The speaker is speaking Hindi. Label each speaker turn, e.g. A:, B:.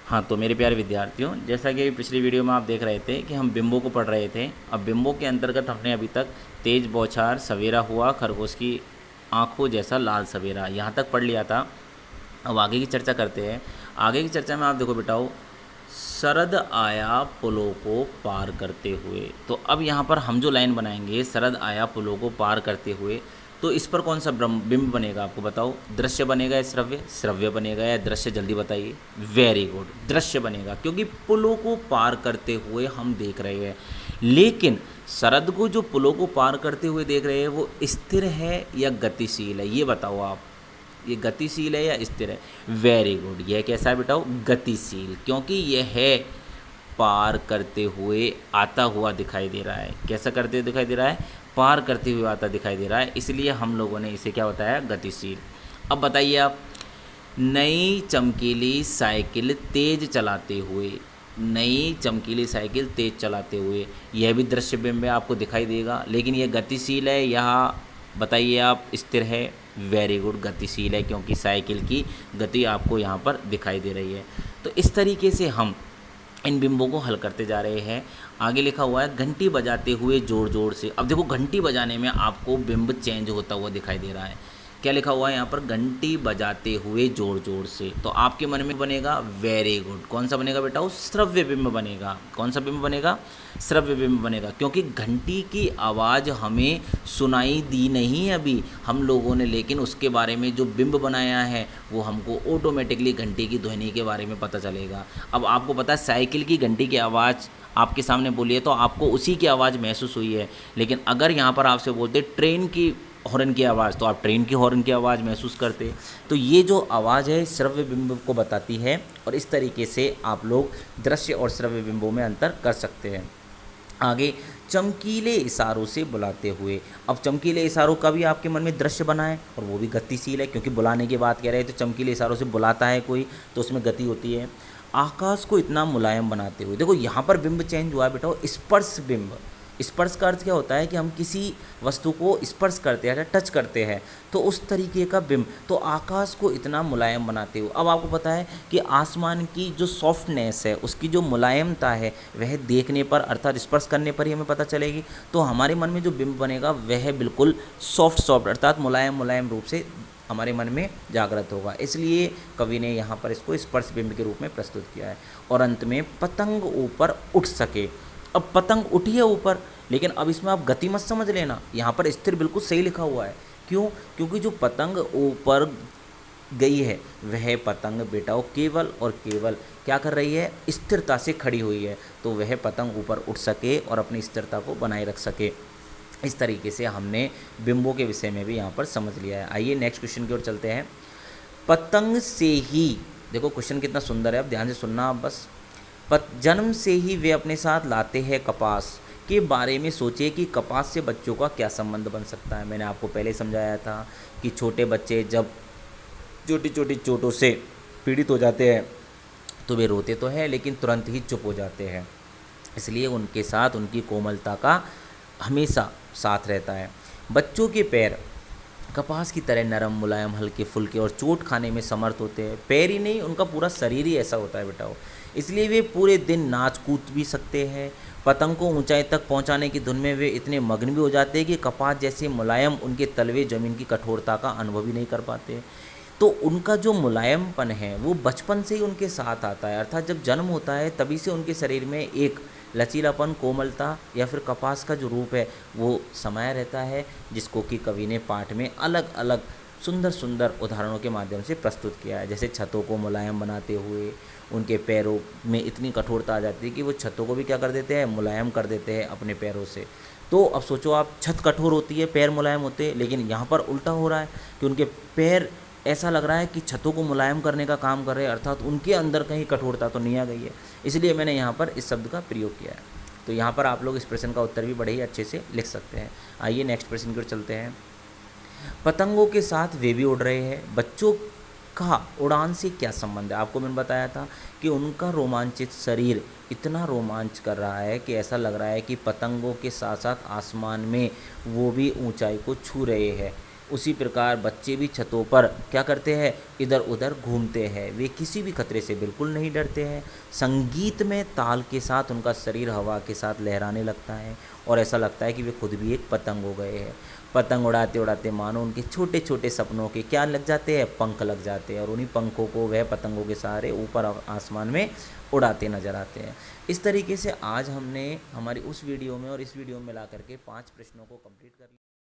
A: हाँ, तो मेरे प्यारे विद्यार्थियों, जैसा कि पिछली वीडियो में आप देख रहे थे कि हम बिंबों को पढ़ रहे थे। अब बिंबों के अंतर्गत हमने अभी तक तेज बौछार, सवेरा हुआ, खरगोश की आंखों जैसा लाल सवेरा, यहाँ तक पढ़ लिया था। अब आगे की चर्चा करते हैं। आगे की चर्चा में आप देखो बेटाओ, शरद आया पुलों को पार करते हुए। तो अब यहाँ पर हम जो लाइन बनाएंगे, शरद आया पुलों को पार करते हुए, तो इस पर कौन सा बिंब बनेगा आपको बताओ। दृश्य बनेगा या श्रव्य? श्रव्य बनेगा या दृश्य? जल्दी बताइए। वेरी गुड, दृश्य बनेगा, क्योंकि पुलों को पार करते हुए हम देख रहे हैं। लेकिन शरद को जो पुलों को पार करते हुए देख रहे हैं वो स्थिर है या गतिशील है, ये बताओ आप। ये गतिशील है या स्थिर है? वेरी गुड, यह कैसा है बेटाओ? गतिशील, क्योंकि यह है पार करते हुए आता हुआ दिखाई दे रहा है। कैसा करते हुए दिखाई दे रहा है? पार करते हुए आता दिखाई दे रहा है, इसलिए हम लोगों ने इसे क्या बताया? गतिशील। अब बताइए आप, नई चमकीली साइकिल तेज चलाते हुए, नई चमकीली साइकिल तेज चलाते हुए, यह भी दृश्य बिंब है, आपको दिखाई देगा। लेकिन यह गतिशील है या बताइए आप स्थिर है? वेरी गुड, गतिशील है, क्योंकि साइकिल की गति आपको यहाँ पर दिखाई दे रही है। तो इस तरीके से हम इन बिंबों को हल करते जा रहे हैं। आगे लिखा हुआ है घंटी बजाते हुए जोर जोर से। अब देखो, घंटी बजाने में आपको बिंब चेंज होता हुआ दिखाई दे रहा है। क्या लिखा हुआ है यहाँ पर? घंटी बजाते हुए जोर जोर से। तो आपके मन में बनेगा, वेरी गुड, कौन सा बनेगा बेटा? श्रव्य बिंब बनेगा। कौन सा बिंब बनेगा? श्रव्य बिंब बनेगा, क्योंकि घंटी की आवाज़ हमें सुनाई दी नहीं अभी हम लोगों ने, लेकिन उसके बारे में जो बिंब बनाया है वो हमको ऑटोमेटिकली घंटी की ध्वनि के बारे में पता चलेगा। अब आपको पता है, साइकिल की घंटी की आवाज़ आपके सामने बोली है तो आपको उसी की आवाज़ महसूस हुई है। लेकिन अगर यहाँ पर आपसे बोलते ट्रेन की हॉर्न की आवाज़, तो आप ट्रेन की हॉर्न की आवाज़ महसूस करते। तो ये जो आवाज़ है श्रव्य बिंब को बताती है, और इस तरीके से आप लोग दृश्य और श्रव्य बिंबों में अंतर कर सकते हैं। आगे, चमकीले इशारों से बुलाते हुए। अब चमकीले इशारों का भी आपके मन में दृश्य बना है, और वो भी गतिशील है, क्योंकि बुलाने की बात कह रहे हैं। तो चमकीले इशारों से बुलाता है कोई, तो उसमें गति होती है। आकाश को इतना मुलायम बनाते हुए, देखो यहाँ पर बिंब चेंज हुआ है बेटा, स्पर्श बिंब। स्पर्श का अर्थ क्या होता है कि हम किसी वस्तु को स्पर्श करते हैं, टच करते हैं, तो उस तरीके का बिंब। तो आकाश को इतना मुलायम बनाते हुए, अब आपको पता है कि आसमान की जो सॉफ्टनेस है, उसकी जो मुलायमता है, वह देखने पर अर्थात स्पर्श करने पर ही हमें पता चलेगी। तो हमारे मन में जो बिंब बनेगा वह बिल्कुल सॉफ्ट सॉफ्ट अर्थात मुलायम मुलायम रूप से हमारे मन में जागृत होगा। इसलिए कवि ने यहाँ पर इसको स्पर्श बिंब के रूप में प्रस्तुत किया है। और अंत में, पतंग ऊपर उठ सके। अब पतंग उठी है ऊपर, लेकिन अब इसमें आप गति मत समझ लेना, यहाँ पर स्थिर बिल्कुल सही लिखा हुआ है। क्यों? क्योंकि जो पतंग ऊपर गई है वह पतंग बेटा केवल और केवल क्या कर रही है? स्थिरता से खड़ी हुई है। तो वह पतंग ऊपर उठ सके और अपनी स्थिरता को बनाए रख सके। इस तरीके से हमने बिंबों के विषय में भी यहाँ पर समझ लिया है। आइए नेक्स्ट क्वेश्चन की ओर चलते हैं। पतंग से ही, देखो क्वेश्चन कितना सुंदर है, अब ध्यान से सुनना आप बस। जन्म से ही वे अपने साथ लाते हैं कपास के बारे में सोचे कि कपास से बच्चों का क्या संबंध बन सकता है। मैंने आपको पहले समझाया था कि छोटे बच्चे जब छोटी छोटी चोटों से पीड़ित हो जाते हैं तो वे रोते तो हैं, लेकिन तुरंत ही चुप हो जाते हैं। इसलिए उनके साथ उनकी कोमलता का हमेशा साथ रहता है। बच्चों के पैर कपास की तरह नरम, मुलायम, हल्के फुल्के और चोट खाने में समर्थ होते हैं। पैर ही नहीं, उनका पूरा शरीर ही ऐसा होता है बेटा। इसलिए वे पूरे दिन नाच कूद भी सकते हैं। पतंग को ऊंचाई तक पहुंचाने की धुन में वे इतने मग्न भी हो जाते हैं कि कपास जैसे मुलायम उनके तलवे जमीन की कठोरता का अनुभव ही नहीं कर पाते। तो उनका जो मुलायमपन है वो बचपन से ही उनके साथ आता है, अर्थात जब जन्म होता है तभी से उनके शरीर में एक लचीलापन, कोमलता या फिर कपास का जो रूप है वो समाया रहता है, जिसको कि कवि ने पाठ में अलग अलग सुंदर सुंदर उदाहरणों के माध्यम से प्रस्तुत किया है। जैसे छतों को मुलायम बनाते हुए उनके पैरों में इतनी कठोरता आ जाती है कि वो छतों को भी क्या कर देते हैं? मुलायम कर देते हैं अपने पैरों से। तो अब सोचो आप, छत कठोर होती है, पैर मुलायम होते हैं, लेकिन यहाँ पर उल्टा हो रहा है कि उनके पैर ऐसा लग रहा है कि छतों को मुलायम करने का काम कर रहे हैं, अर्थात उनके अंदर कहीं कठोरता तो नहीं आ गई है। इसलिए मैंने यहाँ पर इस शब्द का प्रयोग किया है। तो यहाँ पर आप लोग इस प्रश्न का उत्तर भी बड़े ही अच्छे से लिख सकते हैं। आइए नेक्स्ट प्रश्न की ओर चलते हैं। पतंगों के साथ वे भी उड़ रहे हैं, बच्चों का उड़ान से क्या संबंध है? आपको मैंने बताया था कि उनका रोमांचित शरीर इतना रोमांच कर रहा है कि ऐसा लग रहा है कि पतंगों के साथ साथ आसमान में वो भी ऊंचाई को छू रहे हैं। उसी प्रकार बच्चे भी छतों पर क्या करते हैं, इधर उधर घूमते हैं। वे किसी भी खतरे से बिल्कुल नहीं डरते हैं। संगीत में ताल के साथ उनका शरीर हवा के साथ लहराने लगता है और ऐसा लगता है कि वे खुद भी एक पतंग हो गए हैं। पतंग उड़ाते उड़ाते मानो उनके छोटे छोटे सपनों के क्या लग जाते हैं, पंख लग जाते हैं, और उन्हीं पंखों को वह पतंगों के सहारे ऊपर आसमान में उड़ाते नजर आते हैं। इस तरीके से आज हमने हमारी उस वीडियो में और इस वीडियो में मिला करके 5 प्रश्नों को कंप्लीट कर लिया।